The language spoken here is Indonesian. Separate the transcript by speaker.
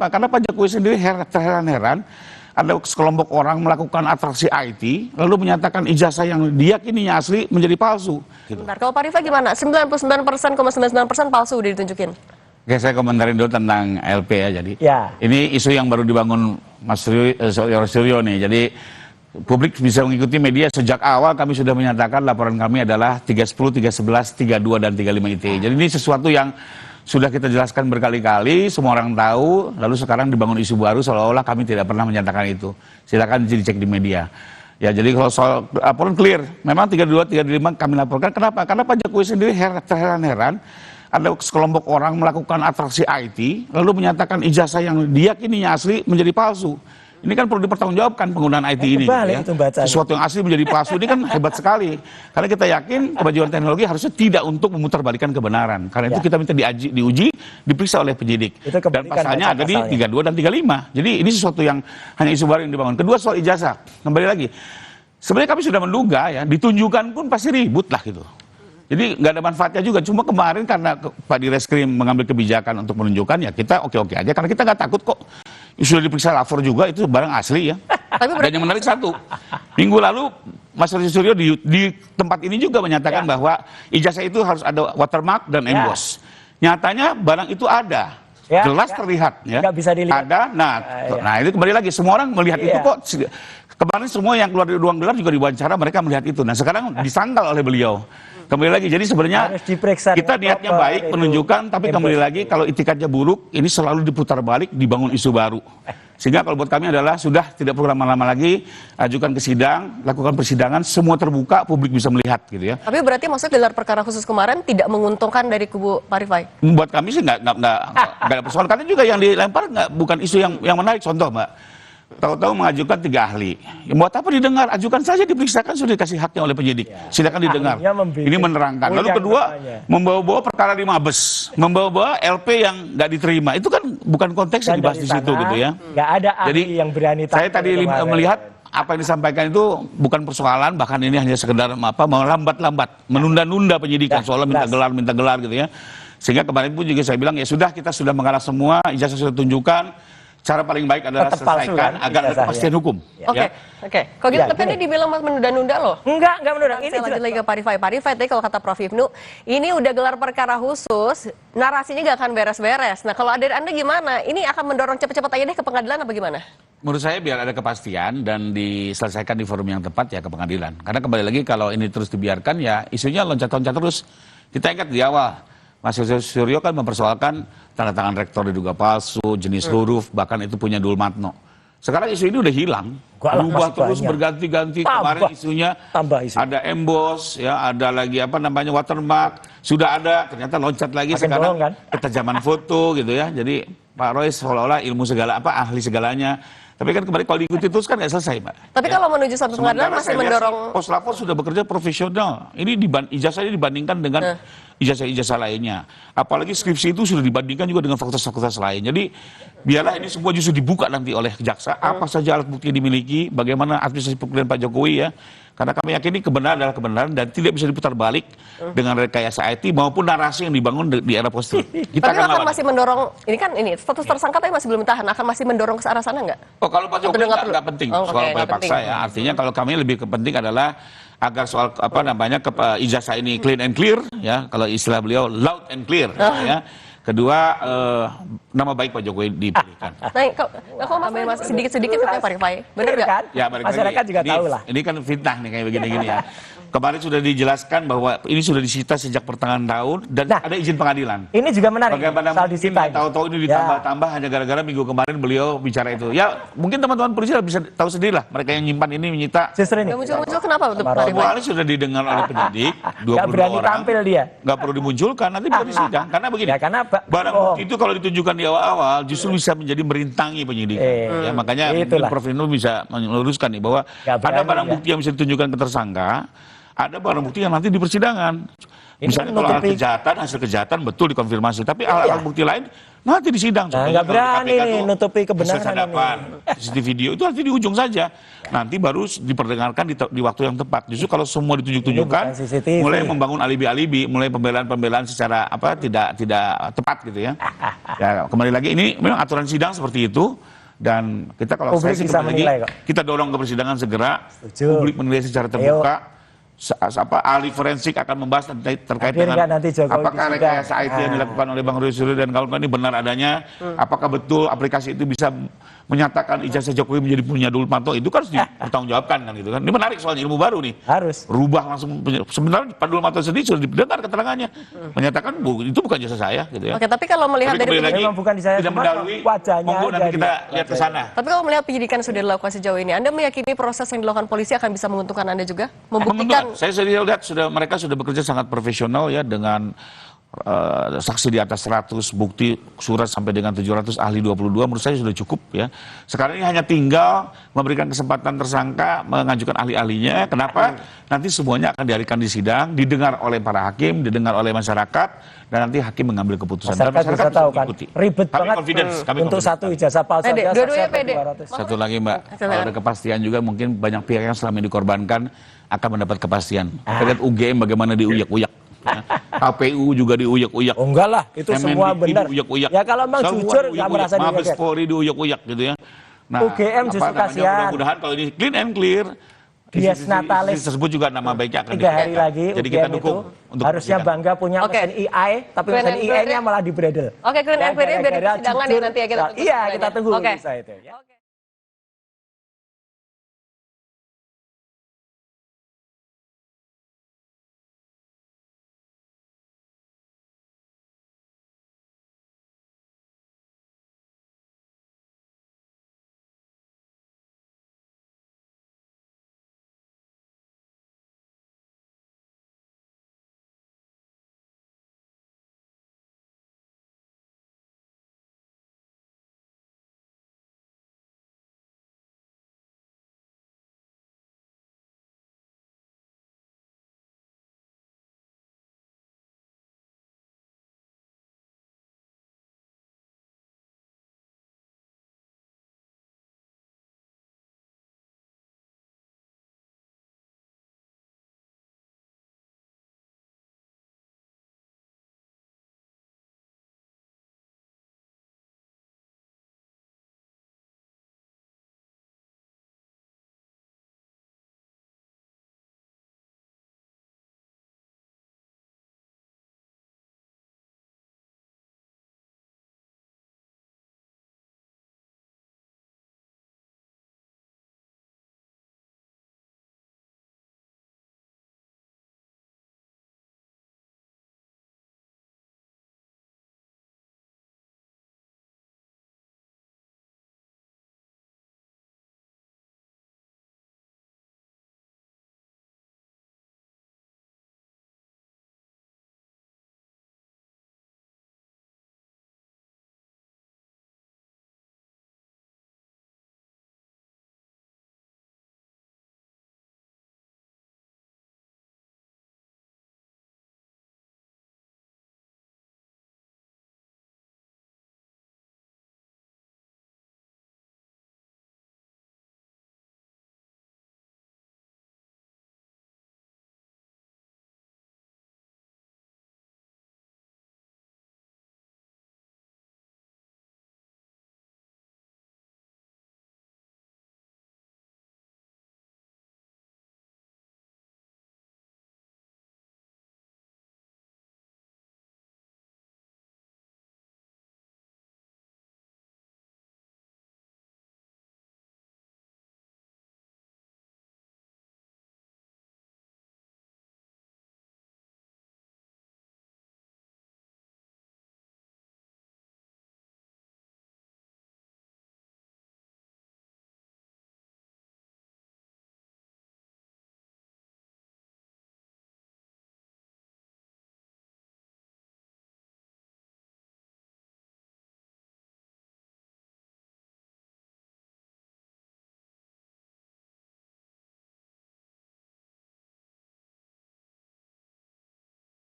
Speaker 1: Kenapa? Karena Pak Jokowi sendiri terheran-heran ada sekelompok orang melakukan atraksi IT, lalu menyatakan ijazah yang diyakininya asli menjadi palsu. Gitu.
Speaker 2: Bentar, kalau Pak Rifai gimana? 99,99% palsu udah ditunjukin.
Speaker 1: Oke, saya komentarin dulu tentang LP ya. Jadi ini isu yang baru dibangun Mas Suryo nih. Jadi publik bisa mengikuti media sejak awal kami sudah menyatakan laporan kami adalah 310, 311, 32 dan 35 ITE. Jadi ini sesuatu yang sudah kita jelaskan berkali-kali, semua orang tahu, lalu sekarang dibangun isu baru seolah-olah kami tidak pernah menyatakan itu. Silakan dicek di media. Ya, jadi kalau soal laporan clear, memang 32, 35 kami laporkan. Kenapa? Karena Pak Jokowi sendiri terheran-heran ada sekelompok orang melakukan atraksi IT, lalu menyatakan ijazah yang diyakininya asli menjadi palsu. Ini kan perlu dipertanggungjawabkan penggunaan IT ini. Ya. Sesuatu yang asli menjadi palsu ini kan hebat sekali. Karena kita yakin kemajuan teknologi harusnya tidak untuk memutarbalikkan kebenaran. Karena itu kita minta diuji, diperiksa oleh penyidik. Dan pasalnya ada di 32 dan 35. Jadi ini sesuatu yang hanya isu baru yang dibangun. Kedua soal ijazah, kembali lagi. Sebenarnya kami sudah menduga ya, ditunjukkan pun pasti ribut lah gitu. Jadi nggak ada manfaatnya juga. Cuma kemarin karena Pak Direskrim mengambil kebijakan untuk menunjukkan ya kita oke-oke aja. Karena kita nggak takut kok. Sudah diperiksa lapor juga itu barang asli ya. Dan yang menarik satu, minggu lalu Mas Suryo di tempat ini juga menyatakan bahwa ijazah itu harus ada watermark dan emboss. Nyatanya barang itu ada. Jelas terlihat ya.
Speaker 3: Nggak bisa dilihat.
Speaker 1: Ada. Nah itu kembali lagi semua orang melihat itu kok. Kemarin semua yang keluar dari ruang gelap juga diwawancara mereka melihat itu. Nah sekarang disangkal oleh beliau. Kembali lagi, jadi sebenarnya kita niatnya baik menunjukkan, tapi kembali lagi kalau itikadnya buruk, ini selalu diputar balik, dibangun isu baru. Sehingga kalau buat kami adalah sudah tidak perlu lama-lama lagi, ajukan ke sidang, lakukan persidangan, semua terbuka, publik bisa melihat gitu ya.
Speaker 2: Tapi berarti maksudnya gelar perkara khusus kemarin tidak menguntungkan dari kubu Pak Rifai?
Speaker 1: Buat kami sih nggak ada persoalan, karena juga yang dilempar bukan isu yang menarik, contoh Mbak. Tahu-tahu mengajukan 3 ahli. Ya, buat apa didengar? Ajukan saja, diperiksakan, sudah dikasih haknya oleh penyidik. Silakan didengar. Ini menerangkan. Lalu kedua, membawa-bawa perkara di Mabes, membawa-bawa LP yang nggak diterima. Itu kan bukan konteks yang dibahas di situ gitu ya.
Speaker 3: Nggak ada ahli yang berani.
Speaker 1: Saya tadi melihat apa yang disampaikan itu bukan persoalan, bahkan ini hanya sekedar melambat-lambat, menunda-nunda penyidikan soalnya minta gelar gitu ya. Sehingga kemarin pun juga saya bilang ya sudah, kita sudah mengarah semua, ijazah sudah tunjukkan. Cara paling baik adalah selesaikan agar ada kepastian hukum.
Speaker 2: Oke. Kalau gitu, tapi ini dibilang menunda-nunda loh.
Speaker 3: Enggak menunda.
Speaker 2: Ini lagi ke Pak Rifai. Pak Rifai, tadi kalau kata Prof. Ibnu, ini udah gelar perkara khusus, narasinya gak akan beres-beres. Nah, kalau dari Anda gimana? Ini akan mendorong cepet-cepet aja deh ke pengadilan apa gimana?
Speaker 1: Menurut saya biar ada kepastian dan diselesaikan di forum yang tepat ya ke pengadilan. Karena kembali lagi kalau ini terus dibiarkan ya isunya loncat-loncat terus. Kita ingat di awal, Mas Suryo kan mempersoalkan tanda tangan rektor diduga palsu, jenis huruf, bahkan itu punya Dulmatno. Sekarang isu ini udah hilang, berubah terus berganti-ganti. Kemarin isunya ada emboss, ya ada lagi apa namanya watermark, sudah ada, ternyata loncat lagi sekarang ketajaman foto gitu ya. Jadi Pak Roy seolah-olah ilmu segala apa ahli segalanya. Tapi kan kembali kalau diikuti terus kan nggak selesai, Pak.
Speaker 2: Tapi kalau menuju sampai pengadilan masih mendorong.
Speaker 1: Poslapor sudah bekerja profesional. Ini ijazah ini dibandingkan dengan ijazah-ijazah lainnya. Apalagi skripsi itu sudah dibandingkan juga dengan fakultas-fakultas lain. Jadi biarlah ini semua justru dibuka nanti oleh jaksa. Apa saja alat bukti yang dimiliki, bagaimana administrasi pemilihan Pak Jokowi ya. Karena kami yakini kebenaran adalah kebenaran dan tidak bisa diputar balik dengan rekayasa IT maupun narasi yang dibangun di era post truth.
Speaker 2: Tapi akan masih mendorong, ini kan status tersangka tapi masih belum tahan, akan masih mendorong ke arah sana nggak?
Speaker 1: Oh kalau Pak Jokowi nggak penting soal upaya paksa ya. Artinya kalau kami lebih penting adalah agar soal apa namanya ijazah ini clean and clear ya, kalau istilah beliau loud and clear ya. Kedua, nama baik Pak Jokowi dipulihkan.
Speaker 2: Nah, kalau masih sedikit-sedikit katanya Pak Rifai, benar nggak?
Speaker 1: Ya,
Speaker 3: masyarakat juga tahu lah.
Speaker 1: Ini kan fitnah nih kayak begini-gini ya. Kemarin sudah dijelaskan bahwa ini sudah disita sejak pertengahan tahun dan ada izin pengadilan.
Speaker 3: Ini juga menarik.
Speaker 1: Bagaimana mungkin tahu-tahu ini ditambah-tambah hanya gara-gara minggu kemarin beliau bicara itu. Ya mungkin teman-teman polisi bisa tahu sendiri lah mereka yang nyimpan ini menyita.
Speaker 3: Justru ini.
Speaker 2: Muncul-muncul kenapa?
Speaker 1: Semua ini sudah didengar oleh penyidik. 22
Speaker 3: orang. Berani tampil dia.
Speaker 1: Nggak perlu dimunculkan nanti bisa disidang. Karena begini.
Speaker 3: Ya, karena
Speaker 1: barang bukti itu kalau ditunjukkan di awal-awal justru bisa menjadi merintangi penyidik. Ya makanya Prof. Ibnu bisa meluruskan nih bahwa ada barang bukti yang bisa ditunjukkan ke tersangka. Ada barang bukti yang nanti di persidangan. Misalnya kalau hasil kejahatan betul dikonfirmasi. Tapi alat bukti lain Nanti di sidang.
Speaker 3: Nah, nggak berani nih nutupi kebenaran ini.
Speaker 1: CCTV video itu nanti di ujung saja. Nanti baru diperdengarkan di waktu yang tepat. Justru kalau semua ditunjuk-tunjukkan, mulai membangun alibi-alibi, mulai pembelaan-pembelaan secara tidak tepat gitu ya. Ya kembali lagi ini memang aturan sidang seperti itu. Dan kita kalau
Speaker 3: publik
Speaker 1: saya sih
Speaker 3: bisa menilai kok.
Speaker 1: kita dorong ke persidangan segera. Publik menilai secara terbuka. Ahli forensik akan membahas terkait dengan apakah rekayasa IT yang dilakukan oleh Bang Roy Suryo dan kawan-kawan ini benar adanya, apakah betul aplikasi itu bisa menyatakan ijazah Jokowi menjadi punya Dul Manto, itu kan harus dipertanggungjawabkan kan gitu kan. Ini menarik soalnya, ilmu baru nih.
Speaker 3: Harus.
Speaker 1: Rubah langsung, sebenarnya Pak Dul Manto sendiri sudah didengar keterangannya. Menyatakan itu bukan jasa saya gitu ya.
Speaker 2: Oke, tapi kalau melihat dari
Speaker 1: lagi,
Speaker 3: bukan di saya
Speaker 1: tidak mendahului, monggo nanti kita lihat ke sana.
Speaker 2: Tapi kalau melihat penyidikan sudah dilakukan sejauh ini, Anda meyakini proses yang dilakukan polisi akan bisa menguntungkan Anda juga? Membuktikan.
Speaker 1: Saya sudah lihat mereka sudah bekerja sangat profesional ya, dengan saksi di atas 100, bukti surat sampai dengan 700, ahli 22, menurut saya sudah cukup ya. Sekarang ini hanya tinggal memberikan kesempatan tersangka mengajukan ahli-ahlinya. Kenapa? Nanti semuanya akan dihadirkan di sidang, didengar oleh para hakim, didengar oleh masyarakat, dan nanti hakim mengambil keputusan.
Speaker 3: Masyarakat bisa tahu kan, ribet banget untuk satu ijazah palsu saja.
Speaker 2: Dua-duanya pede.
Speaker 1: Satu lagi Mbak, kalau ada kepastian juga mungkin banyak pihak yang selama ini dikorbankan akan mendapat kepastian. Kita lihat UGM bagaimana diuyak-uyak. KPU juga diuyak-uyak.
Speaker 3: Oh enggak lah, itu semua benar. Ya kalau memang jujur nggak merasa diuyak.
Speaker 1: Mabes Polri diuyak-uyak gitu ya. Nah,
Speaker 3: UGM justru kasihan.
Speaker 1: Mudah-mudahan kalau ini clean and clear,
Speaker 3: Bias Natalis
Speaker 1: tersebut juga nama baiknya akan
Speaker 3: 3 hari lagi.
Speaker 1: Jadi kita dukung untuk
Speaker 3: harusnya bangga punya mesin AI, tapi mesin AI-nya malah dibredel.
Speaker 2: Oke, clean and clear biar di persidangan ya nanti ya kita tunggu.
Speaker 3: Iya, kita tunggu.
Speaker 2: Oke.
Speaker 3: Bisa itu.